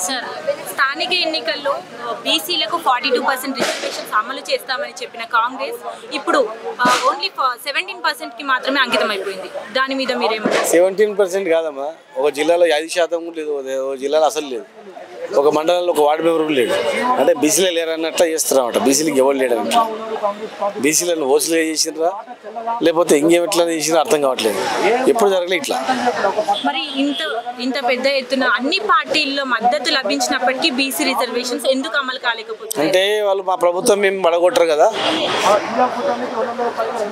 Sir స్థానిక ఎన్నికల్లో బీసీలకు 42% రిజర్వేషన్స్ అమలు చేస్తామని చెప్పిన కాంగ్రెస్ ఇప్పుడు ఓన్లీ 17%కి మాత్రమే అంకితం అయిపోయింది. దాని మీద మీరేమంటారు? 17% కాదమ్మా, ఒక జిల్లాలో 5% లేదు, ఒక జిల్లాలో అసలు లేదు, ఒక మండలంలో ఒక వార్డు మెంబర్ లేడు. అంటే బీసీలే లేరన్నట్లా చేస్తున్నారన్నమాట. బీసీలకు ఎవరు లేడన్నట్టు. బీసీలను ఓసీలే చేసినరా లేకపోతే ఇంకేమిట్లా చేసినా అర్థం కావట్లేదు. ఎప్పుడు జరగలేదు ఇట్లా. మరి ఇంత పెద్ద ఎత్తున అన్ని పార్టీల్లో మద్దతు లభించినప్పటికీ బీసీ రిజర్వేషన్స్ ఎందుకు అమలు కాలేకపోతుంది? అంటే వాళ్ళు మా ప్రభుత్వం మేము పడగొట్టరు కదా,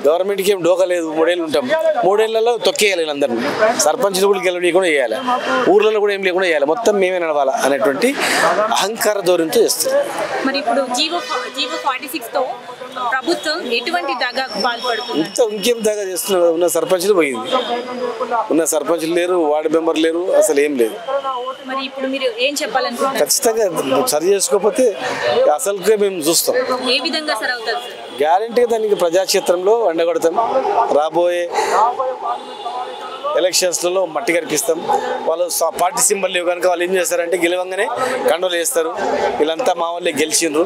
గవర్నమెంట్కి ఏం డోకా లేదు. 3 ఏళ్ళు ఉంటాం, 3 ఏళ్లలో తొక్కేయాలి అందరినీ. సర్పంచ్లు కూడా గెలవకుండా చేయాలి, ఊర్లలో కూడా ఏం లేకుండా చేయాలి, మొత్తం మేమే నడవాలా అనేటువంటి అహంకార ధోరణితో చేస్తారు. మరి ఇప్పుడు జీవో 46 తో ప్రభుత్వం ఎటువంటి దగాకు పాల్పడుతుంది? ఇంకేం దగా చేస్తున్నారు? ఉన్న సర్పంచ్లు పోయింది, ఉన్న సర్పంచ్లు లేరు, వార్డు మెంబర్ లేరు, అసలు ఏం లేదు. మరి ఇప్పుడు మీరు ఏం చెప్పాలనుకుంటున్నారు? ఖచ్చితంగా సరి చేసుకోకపోతే అసలుకే మేము చూస్తాం. ఏ విధంగా సరి అవుతుంది? గ్యారంటీగా దానికి ప్రజాక్షేత్రంలో ఎండగొడతాం. రాబోయే ఎలక్షన్స్లలో మట్టి కనిపిస్తాం. వాళ్ళు పార్టీ సింబల్ లేవు కనుక వాళ్ళు ఏం చేస్తారంటే గెలవంగానే కండోలు వేస్తారు. వీళ్ళంతా మా వాళ్ళే గెలిచిండ్రు,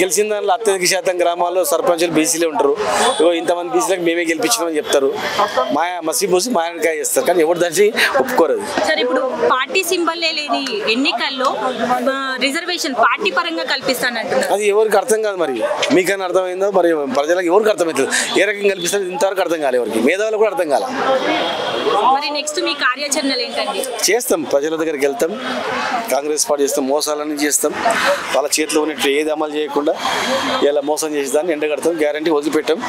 గెలిచిన దానిలో అత్యధిక గ్రామాల్లో సర్పంచులు బీసీలే ఉంటారు. ఇంతమంది బీసీలకు మేమే గెలిపించినామని చెప్తారు. మసి పోసి మాయనకాయ చేస్తారు, కానీ ఎవరు దాన్ని ఒప్పుకోరు. సార్ ఇప్పుడు పార్టీ సింబల్ లేని ఎన్నికల్లో రిజర్వేషన్ పార్టీ పరంగా కల్పిస్తానంటున్నారు. అది ఎవరికి అర్థం కాదు. మరి మీకన్నా అర్థమైందో, మరి ప్రజలకు ఎవరికి అర్థమవుతుంది? ఏ రకంగా కల్పిస్తారు ఇంతవరకు అర్థం కాలే. ఎవరికి మేధావులకు కూడా అర్థం కాలే. మరి నెక్స్ట్ మీ కార్యాచరణలు ఏంటండి? చేస్తాం, ప్రజల దగ్గరికి వెళ్తాం, కాంగ్రెస్ పార్టీ చేస్తాం, మోసాలన్నీ చేస్తాం. వాళ్ళ చేతిలో ఉన్నట్టు ఏది అమలు చేయకుండా ఇలా మోసం చేసి దాన్ని ఎండగడతాం. గ్యారంటీ వదిలిపెట్టాం,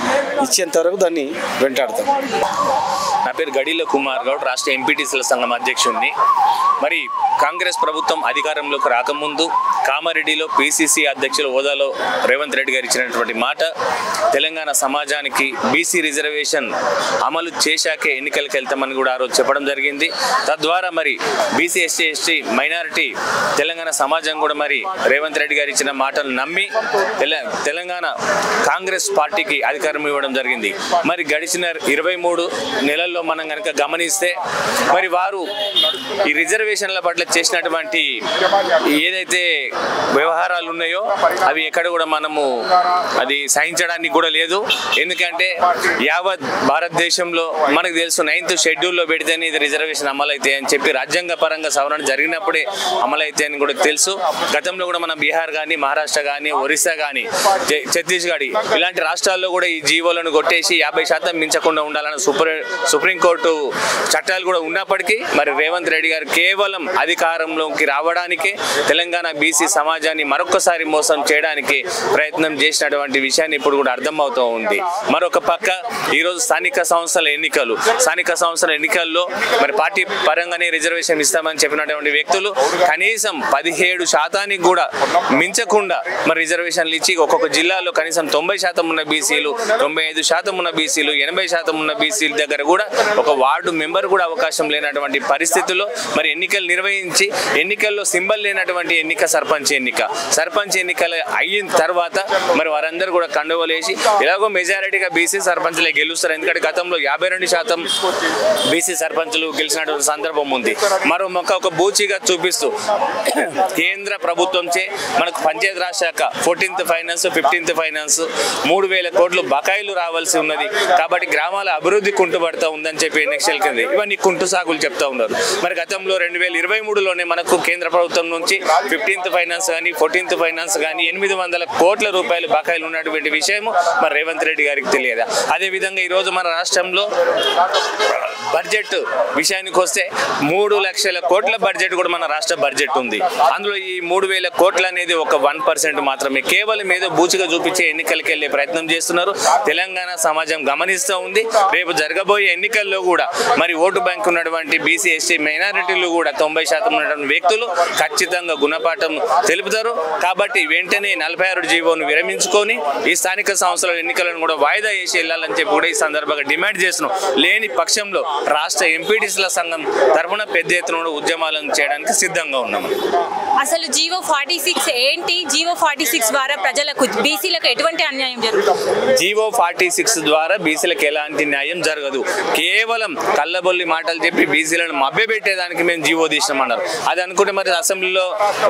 ఇచ్చేంత వరకు దాన్ని వెంటాడతాం. నా పేరు గడిల కుమార్ గౌడ్, రాష్ట్ర ఎంపీటీసీల సంఘం అధ్యక్షుడిని. మరి కాంగ్రెస్ ప్రభుత్వం అధికారంలోకి రాకముందు కామారెడ్డిలో పీసీసీ అధ్యక్షుల హోదాలో రేవంత్ రెడ్డి గారు ఇచ్చినటువంటి మాట, తెలంగాణ సమాజానికి బీసీ రిజర్వేషన్ అమలు చేశాకే ఎన్నికలకు వెళ్తామని కూడా ఆ రోజు చెప్పడం జరిగింది. తద్వారా మరి బీసీ ఎస్సీ మైనారిటీ తెలంగాణ సమాజం కూడా మరి రేవంత్ రెడ్డి గారు ఇచ్చిన మాటలు నమ్మి తెలంగాణ కాంగ్రెస్ పార్టీకి అధికారం ఇవ్వడం జరిగింది. మరి గడిచిన 23 నెలల్లో మనం కనుక గమనిస్తే మరి వారు ఈ రిజర్వేషన్ల పట్ల చేసినటువంటి ఏదైతే వ్యవహారాలు ఉన్నాయో అవి ఎక్కడ కూడా మనము అది సహించడానికి కూడా లేదు. ఎందుకంటే యావత్ భారతదేశంలో మనకు తెలుసు 9th షెడ్యూల్లో పెడితేనే ఇది రిజర్వేషన్ అమలైతే అని చెప్పి రాజ్యాంగ పరంగా సవరణ జరిగినప్పుడే అమలైతే అని కూడా తెలుసు. గతంలో కూడా మన బీహార్ కానీ, మహారాష్ట్ర కానీ, ఒరిస్సా కానీ, ఛత్తీస్గఢ్ ఇలాంటి రాష్ట్రాల్లో కూడా ఈ జీవోలను కొట్టేసి 50% మించకుండా ఉండాలని సుప్రీంకోర్టు చట్టాలు కూడా ఉన్నప్పటికీ మరి రేవంత్ రెడ్డి గారు కేవలం అధికారంలోకి రావడానికే తెలంగాణ బీసీ సమాజాన్ని మరొకసారి మోసం చేయడానికి ప్రయత్నం చేసినటువంటి విషయాన్ని ఇప్పుడు కూడా అర్థమవుతూ ఉంది. మరొక పక్క ఈరోజు స్థానిక సంస్థల ఎన్నికల్లో మరి పార్టీ పరంగానే రిజర్వేషన్ ఇస్తామని చెప్పినటువంటి వ్యక్తులు కనీసం 17% కూడా మించకుండా మరి రిజర్వేషన్లు ఇచ్చి ఒక్కొక్క జిల్లాలో కనీసం 90% ఉన్న బీసీలు, 95% ఉన్న బీసీలు, 80% ఉన్న బీసీల దగ్గర కూడా ఒక వార్డు మెంబర్ కూడా అవకాశం లేనటువంటి పరిస్థితుల్లో మరి ఎన్నికలు నిర్వహించి ఎన్నికల్లో సింబల్ లేనటువంటి ఎన్నిక సర్పంచ్ ఎన్నికలు అయిన తర్వాత మరి వారందరూ కూడా కండువలేసి ఎలాగో మెజారిటీగా బీసీ సర్పంచ్లే గెలుస్తారు. ఎందుకంటే గతంలో 52% బీసీ సర్పంచులు గెలిచినటువంటి సందర్భం ఉంది. మరో ఒక బూచిగా చూపిస్తూ కేంద్ర ప్రభుత్వంచే మనకు పంచాయతీ రాజ్ శాఖ 14th ఫైనాన్స్ 15th ఫైనాన్స్ 3,000 కోట్లు బకాయిలు రావాల్సి ఉన్నది. కాబట్టి గ్రామాల అభివృద్ధి కుంటుపడతా ఉందని చెప్పి ఎన్నికల కింద ఇవన్నీ కుంటు సాగులు చెప్తా ఉన్నారు. మరి గతంలో 2023లోనే మనకు కేంద్ర ప్రభుత్వం నుంచి 15th ఫైనాన్స్ కానీ 14th ఫైనాన్స్ కానీ 800 కోట్ల రూపాయలు బకాయిలు ఉన్నటువంటి విషయం మరి రేవంత్ రెడ్డి గారికి తెలియదా? అదేవిధంగా ఈరోజు మన రాష్ట్రంలో బడ్జెట్ విషయానికి వస్తే 3 లక్షల కోట్ల బడ్జెట్ కూడా మన రాష్ట్ర బడ్జెట్ ఉంది. అందులో ఈ 3,000 కోట్లు అనేది ఒక 1% మాత్రమే. కేవలం ఏదో బూచిగా చూపించే ఎన్నికలకు వెళ్ళే ప్రయత్నం చేస్తున్నారు. తెలంగాణ సమాజం గమనిస్తూ ఉంది. రేపు జరగబోయే ఎన్నికల్లో కూడా మరి ఓటు బ్యాంక్ ఉన్నటువంటి బీసీ ఎస్టీ మైనారిటీలు కూడా 90% ఉన్నటువంటి వ్యక్తులు ఖచ్చితంగా గుణపాఠం తెలుపుతారు. కాబట్టి వెంటనే 46 జీవోను విరమించుకొని ఈ స్థానిక సంస్థల ఎన్నికలను కూడా వాయిదా వేసి వెళ్ళాలని చెప్పి కూడా ఈ సందర్భంగా డిమాండ్ చేస్తున్నాం. లేని పక్షంలో రాష్ట్ర ఎంపీటీసీల సంఘం తరఫున పెద్ద ఎత్తున ఉద్యమాలను చేయడానికి సిద్ధంగా ఉన్నాము. అసలు జీవో 46 ఏంటి? జీవో 46 ద్వారా ప్రజలకు బీసీలకు ఎటువంటి అన్యాయం జరుగుతుంది? జీవో 46 ద్వారా బీసీలకు ఎలాంటి న్యాయం జరగదు. కేవలం కళ్ళబొల్లి మాటలు చెప్పి బీసీలను మభ్యపెట్టేదానికి మేము జీవో తీసినామన్నారు. అది అనుకుంటే మరి అసెంబ్లీలో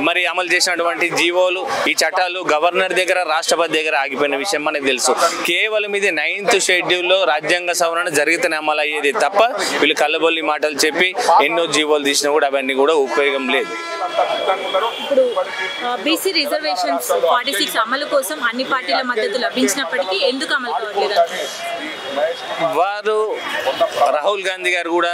మరి అమలు చేసినటువంటి జీవోలు ఈ చట్టాలు గవర్నర్ దగ్గర రాష్ట్రపతి దగ్గర ఆగిపోయిన విషయం మనకు తెలుసు. కేవలం ఇది 9th షెడ్యూల్లో రాజ్యాంగ సవరణ జరిగితేనే అమలు అయ్యేది తప్ప వీళ్ళు కళ్ళబొల్లి మాటలు చెప్పి ఎన్నో జీవోలు తీసినా కూడా అవన్నీ కూడా ఉపయోగం లేదు. ఇప్పుడు బీసీ రిజర్వేషన్స్ 46 అమలు కోసం అన్ని పార్టీల మద్దతు లభించినప్పటికీ ఎందుకు అమలు కావట్లేదు? వారు రాహుల్ గాంధీ గారు కూడా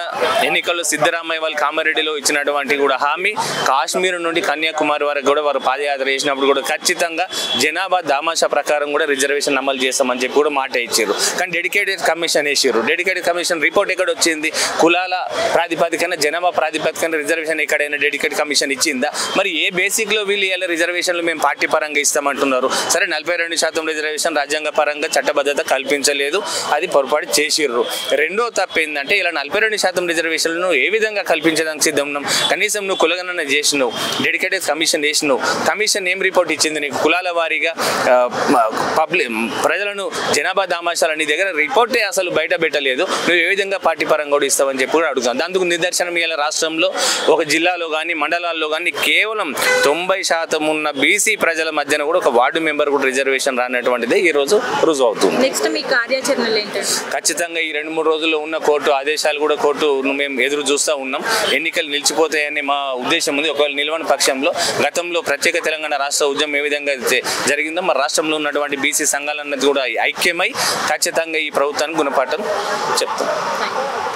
ఎన్నికల్లో సిద్ధరామయ్య వాళ్ళు కామారెడ్డిలో ఇచ్చినటువంటి కూడా హామీ కాశ్మీర్ నుండి కన్యాకుమారి వరకు కూడా వారు పాదయాత్ర చేసినప్పుడు కూడా ఖచ్చితంగా జనాభా దామాషా ప్రకారం కూడా రిజర్వేషన్ అమలు చేస్తామని చెప్పి కూడా మాట ఇచ్చారు. కానీ డెడికేటెడ్ కమిషన్ వేసారు. డెడికేటెడ్ కమిషన్ రిపోర్ట్ ఎక్కడ వచ్చింది? కులాల ప్రాతిపదికన జనాభా ప్రాతిపదికన రిజర్వేషన్ ఎక్కడైనా డెడికేటెడ్ కమిషన్ ఇచ్చిందా? మరి ఏ బేసిక్లో వీళ్ళు ఇలా రిజర్వేషన్లు మేము పార్టీ పరంగా ఇస్తామంటున్నారు? సరే 42% రిజర్వేషన్ రాజ్యాంగ పరంగా చట్టబద్ధత కల్పించలేదు, అది పొరపాటు చేసిర్రు. రెండో తప్పు ఏంటంటే ఇలా 42% రిజర్వేషన్లను ఏ విధంగా కల్పించడానికి సిద్ధం ఉన్నాం? కనీసం నువ్వు కులగణన చేసినావు, డెడికేటెడ్ కమిషన్ వేసినావు. కమిషన్ ఏం రిపోర్ట్ ఇచ్చింది నీకు? కులాల వారీగా ప్రజలను జనాభా దామాషాలు నీ దగ్గర రిపోర్టే అసలు బయట పెట్టలేదు. నువ్వు ఏ విధంగా పార్టీ పరంగా కూడా ఇస్తావని చెప్పి కూడా అడుగుతాను. అందుకు నిదర్శనం ఇలా రాష్ట్రంలో ఒక జిల్లాలో కానీ మండలాల్లో కానీ కేవలం 90% ఉన్న బీసీ ప్రజల మధ్యన కూడా ఒక వార్డు మెంబర్ కూడా రిజర్వేషన్ రానటువంటిదే ఈ రోజు రుజువు అవుతుంది. నెక్స్ట్ మీ కార్యాచరణలు ఏంటి? ఖచ్చితంగా ఈ 2-3 రోజుల్లో ఉన్న కోర్టు ఆదేశాలు కూడా కోర్టు మేము ఎదురు చూస్తూ ఉన్నాం. ఎన్నికలు నిలిచిపోతాయని మా ఉద్దేశం ఉంది. ఒకవేళ నిలవని పక్షంలో గతంలో ప్రత్యేక తెలంగాణ రాష్ట్ర ఉద్యమం ఏ విధంగా జరిగిందో మరి రాష్ట్రంలో ఉన్నటువంటి బీసీ సంఘాలన్నది కూడా ఐక్యమై ఖచ్చితంగా ఈ ప్రభుత్వానికి గుణపాఠం చెప్తాం.